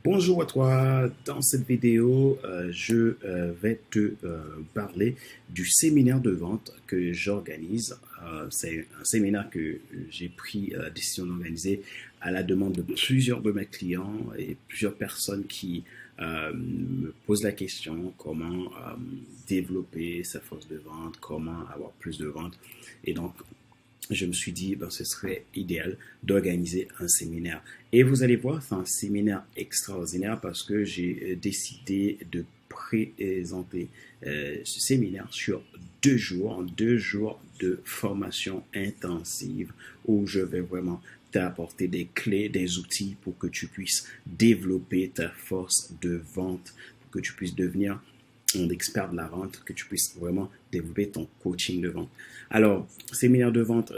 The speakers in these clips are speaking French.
Bonjour à toi. Dans cette vidéo, je vais te parler du séminaire de vente que j'organise. C'est un séminaire que j'ai pris la décision d'organiser à la demande de plusieurs de mes clients et plusieurs personnes qui me posent la question comment développer sa force de vente, comment avoir plus de ventes. Et donc, je me suis dit, ben, ce serait idéal d'organiser un séminaire. Et vous allez voir, c'est un séminaire extraordinaire parce que j'ai décidé de présenter ce séminaire sur 2 jours, 2 jours de formation intensive où je vais vraiment t'apporter des clés, des outils pour que tu puisses développer ta force de vente, pour que tu puisses devenir un expert de la vente, que tu puisses vraiment développer ton coaching de vente. Alors, séminaire de vente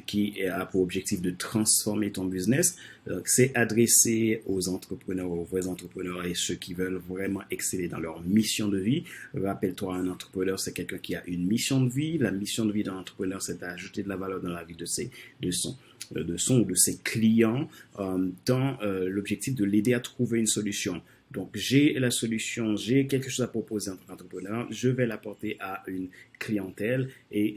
qui a pour objectif de transformer ton business, c'est adressé aux entrepreneurs, aux vrais entrepreneurs et ceux qui veulent vraiment exceller dans leur mission de vie. Rappelle-toi, un entrepreneur, c'est quelqu'un qui a une mission de vie. La mission de vie d'un entrepreneur, c'est d'ajouter de la valeur dans la vie de son ou de ses clients dans l'objectif de l'aider à trouver une solution. Donc, j'ai la solution, j'ai quelque chose à proposer en tant qu'entrepreneur, je vais l'apporter à une clientèle et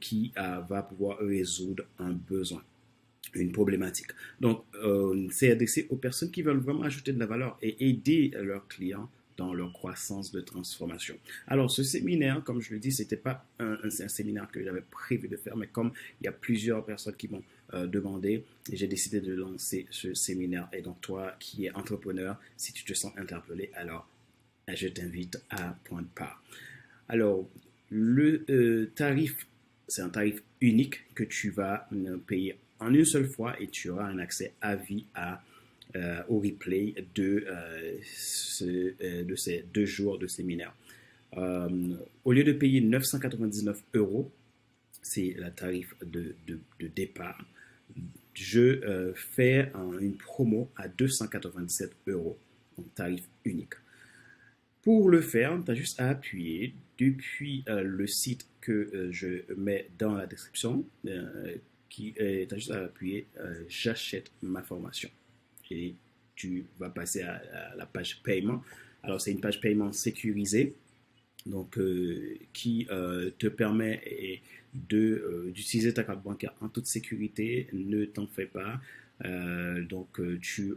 qui va pouvoir résoudre un besoin, une problématique. Donc, c'est adressé aux personnes qui veulent vraiment ajouter de la valeur et aider leurs clients dans leur croissance de transformation. Alors, ce séminaire, comme je le dis, c'était pas un séminaire que j'avais prévu de faire, mais comme il y a plusieurs personnes qui m'ont demandé, j'ai décidé de lancer ce séminaire. Et donc, toi qui es entrepreneur, si tu te sens interpellé, alors je t'invite à prendre part. Alors, le tarif, c'est un tarif unique que tu vas payer en une seule fois et tu auras un accès à vie au replay de ces 2 jours de séminaire. Au lieu de payer 999 euros, c'est le tarif de départ, je fais une promo à 297 euros, donc tarif unique. Pour le faire, tu as juste à appuyer depuis le site que je mets dans la description, tu as juste à appuyer j'achète ma formation. Et tu vas passer à la page paiement. Alors, c'est une page paiement sécurisée, donc qui te permet d'utiliser ta carte bancaire en toute sécurité. Ne t'en fais pas. Donc, tu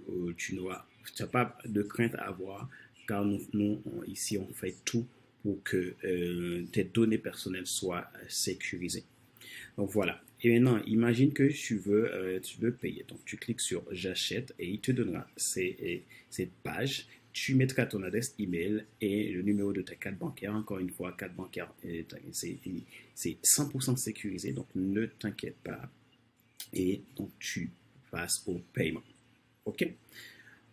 n'as pas de crainte à avoir, car ici, on fait tout pour que tes données personnelles soient sécurisées. Donc voilà. Et maintenant, imagine que tu veux payer. Donc tu cliques sur j'achète et il te donnera cette page. Tu mettras ton adresse email et le numéro de ta carte bancaire. Encore une fois, carte bancaire, c'est 100% sécurisé, donc ne t'inquiète pas. Et donc tu passes au paiement. OK?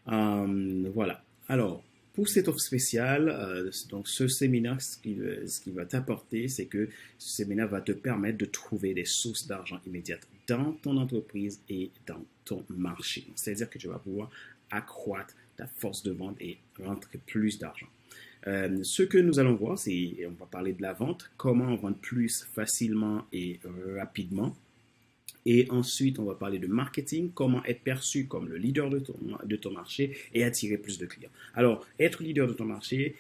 Voilà. Alors, pour cette offre spéciale, donc ce séminaire, ce qui va t'apporter, c'est que ce séminaire va te permettre de trouver des sources d'argent immédiates dans ton entreprise et dans ton marché. C'est-à-dire que tu vas pouvoir accroître ta force de vente et rentrer plus d'argent. Ce que nous allons voir, on va parler de la vente, comment vendre plus facilement et rapidement. Et ensuite, on va parler de marketing, comment être perçu comme le leader de ton marché et attirer plus de clients. Alors, être leader de ton marché,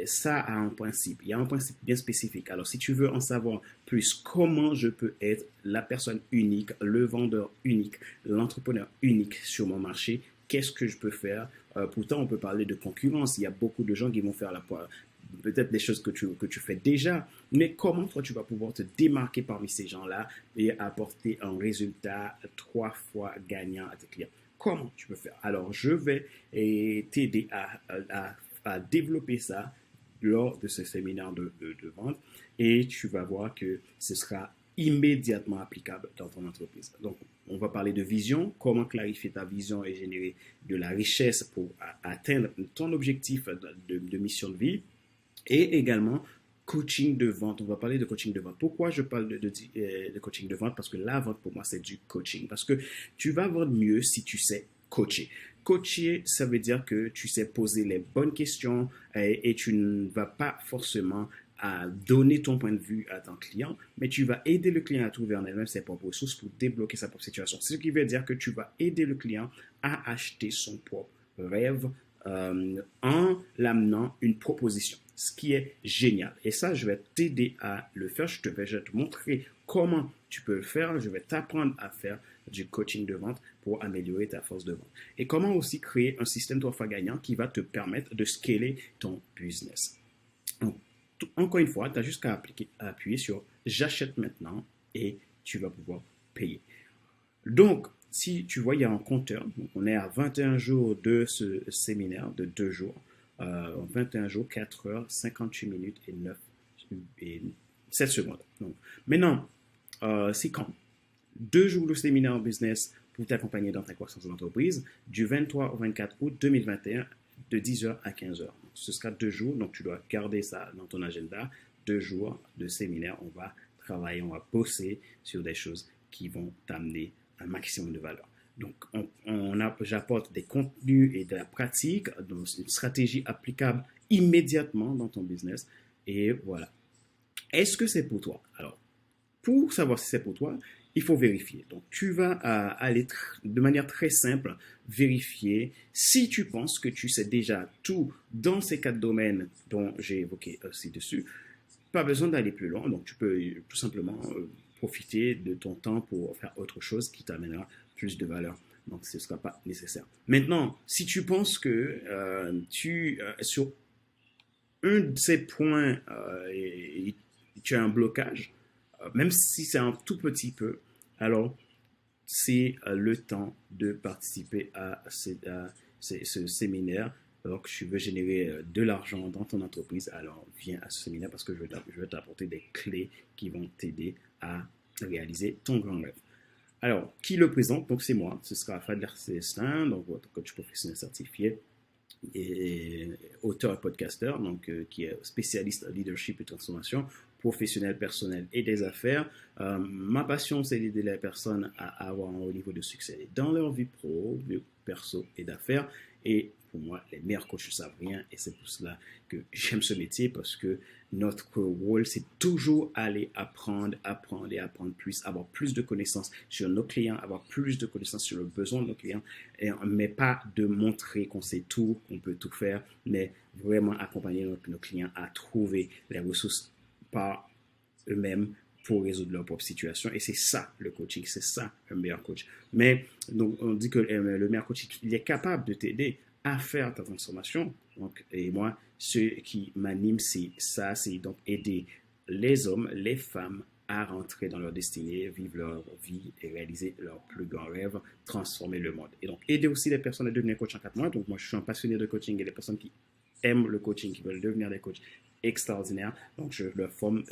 ça a un principe. Il y a un principe bien spécifique. Alors, si tu veux en savoir plus, comment je peux être la personne unique, le vendeur unique, l'entrepreneur unique sur mon marché, qu'est-ce que je peux faire? Pourtant, on peut parler de concurrence. Il y a beaucoup de gens qui vont faire peut-être des choses que tu fais déjà, mais comment toi tu vas pouvoir te démarquer parmi ces gens-là et apporter un résultat 3 fois gagnant à tes clients? Comment tu peux faire? Alors, je vais t'aider à développer ça lors de ce séminaire de vente et tu vas voir que ce sera immédiatement applicable dans ton entreprise. Donc, on va parler de vision, comment clarifier ta vision et générer de la richesse pour atteindre ton objectif de mission de vie. Et également, coaching de vente. On va parler de coaching de vente. Pourquoi je parle de coaching de vente? Parce que la vente, pour moi, c'est du coaching. Parce que tu vas vendre mieux si tu sais coacher. Coacher, ça veut dire que tu sais poser les bonnes questions et tu ne vas pas forcément à donner ton point de vue à ton client, mais tu vas aider le client à trouver en elle-même ses propres ressources pour débloquer sa propre situation. Ce qui veut dire que tu vas aider le client à acheter son propre rêve en l'amenant une proposition, ce qui est génial. Et ça, je vais t'aider à le faire. Je vais te montrer comment tu peux le faire. Je vais t'apprendre à faire du coaching de vente pour améliorer ta force de vente. Et comment aussi créer un système 3 fois gagnant qui va te permettre de scaler ton business. Donc, encore une fois, tu as juste qu'à appuyer sur j'achète maintenant et tu vas pouvoir payer. Donc, si tu vois, il y a un compteur. Donc on est à 21 jours de ce séminaire de 2 jours. 21 jours, 4 heures, 58 minutes et 9 et 7 secondes. Donc, maintenant, c'est quand 2 jours de séminaire en business pour t'accompagner dans ta croissance d'entreprise du 23 au 24 août 2021 de 10h à 15h. Ce sera 2 jours, donc tu dois garder ça dans ton agenda. 2 jours de séminaire, on va travailler, on va bosser sur des choses qui vont t'amener un maximum de valeur. Donc, j'apporte des contenus et de la pratique, donc une stratégie applicable immédiatement dans ton business. Et voilà. Est-ce que c'est pour toi? Alors, pour savoir si c'est pour toi, il faut vérifier. Donc, tu vas aller de manière très simple vérifier si tu penses que tu sais déjà tout dans ces 4 domaines dont j'ai évoqué ci-dessus. Pas besoin d'aller plus loin. Donc, tu peux tout simplement profiter de ton temps pour faire autre chose qui t'amènera plus de valeur. Donc, ce ne sera pas nécessaire. Maintenant, si tu penses que sur un de ces points, tu as un blocage, même si c'est un tout petit peu, alors c'est le temps de participer à ce séminaire. Alors que tu veux générer de l'argent dans ton entreprise, alors viens à ce séminaire parce que je vais t'apporter des clés qui vont t'aider à réaliser ton grand rêve. Alors, qui le présente? Donc, c'est moi. Ce sera Fadler Célestin, donc votre coach professionnel certifié et auteur et podcasteur, donc qui est spécialiste en leadership et transformation professionnelle, personnelle et des affaires. Ma passion, c'est d'aider les personnes à avoir un haut niveau de succès dans leur vie pro, vie perso et d'affaires. Et pour moi, les meilleurs coachs ne savent rien et c'est pour cela que j'aime ce métier parce que notre rôle, c'est toujours aller apprendre et apprendre plus, avoir plus de connaissances sur nos clients, avoir plus de connaissances sur le besoin de nos clients, mais pas de montrer qu'on sait tout, qu'on peut tout faire, mais vraiment accompagner nos clients à trouver les ressources par eux-mêmes pour résoudre leur propre situation. Et c'est ça le coaching, c'est ça un meilleur coach. Mais donc on dit que le meilleur coach, il est capable de t'aider à faire ta transformation. Donc, et moi, ce qui m'anime, c'est ça, c'est donc aider les hommes, les femmes à rentrer dans leur destinée, vivre leur vie et réaliser leur plus grand rêve, transformer le monde. Et donc, aider aussi les personnes à devenir coach en 4 mois. Donc, moi, je suis un passionné de coaching et les personnes qui aiment le coaching, qui veulent devenir des coachs extraordinaires. Donc, je leur forme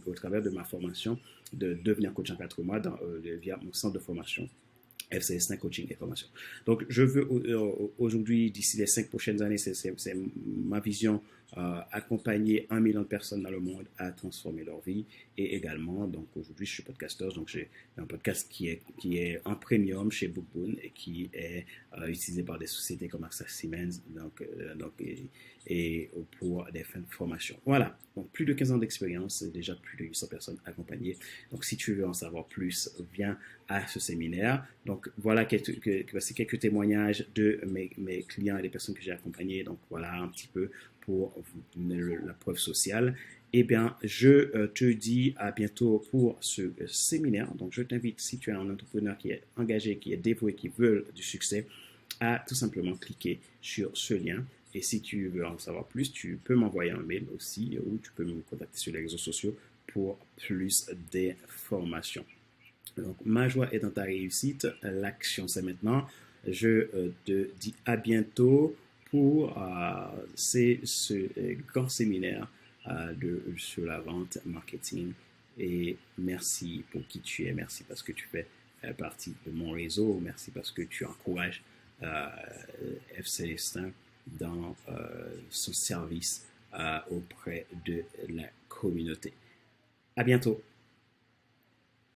au travers de ma formation de devenir coach en 4 mois via mon centre de formation FCS Coaching et Formation. Donc, je veux aujourd'hui, d'ici les 5 prochaines années, c'est ma vision, accompagner 1 million de personnes dans le monde à transformer leur vie. Et également, donc aujourd'hui, je suis podcasteur, donc j'ai un podcast qui est en premium chez Bookboon et qui est utilisé par des sociétés comme AXA Siemens, et pour des fins de formation. Voilà, donc plus de 15 ans d'expérience, déjà plus de 800 personnes accompagnées. Donc, si tu veux en savoir plus, viens à ce séminaire. Donc, voilà voici quelques témoignages de mes clients et des personnes que j'ai accompagnées. Donc, voilà un petit peu pour la preuve sociale. Eh bien, je te dis à bientôt pour ce séminaire. Donc, je t'invite, si tu es un entrepreneur qui est engagé, qui est dévoué, qui veut du succès, à tout simplement cliquer sur ce lien. Et si tu veux en savoir plus, tu peux m'envoyer un mail aussi ou tu peux me contacter sur les réseaux sociaux pour plus d'informations. Donc, ma joie est dans ta réussite. L'action, c'est maintenant. Je te dis à bientôt pour ce grand séminaire sur la vente, marketing. Et merci pour qui tu es. Merci parce que tu fais partie de mon réseau. Merci parce que tu encourages FC Destin dans son service auprès de la communauté. À bientôt.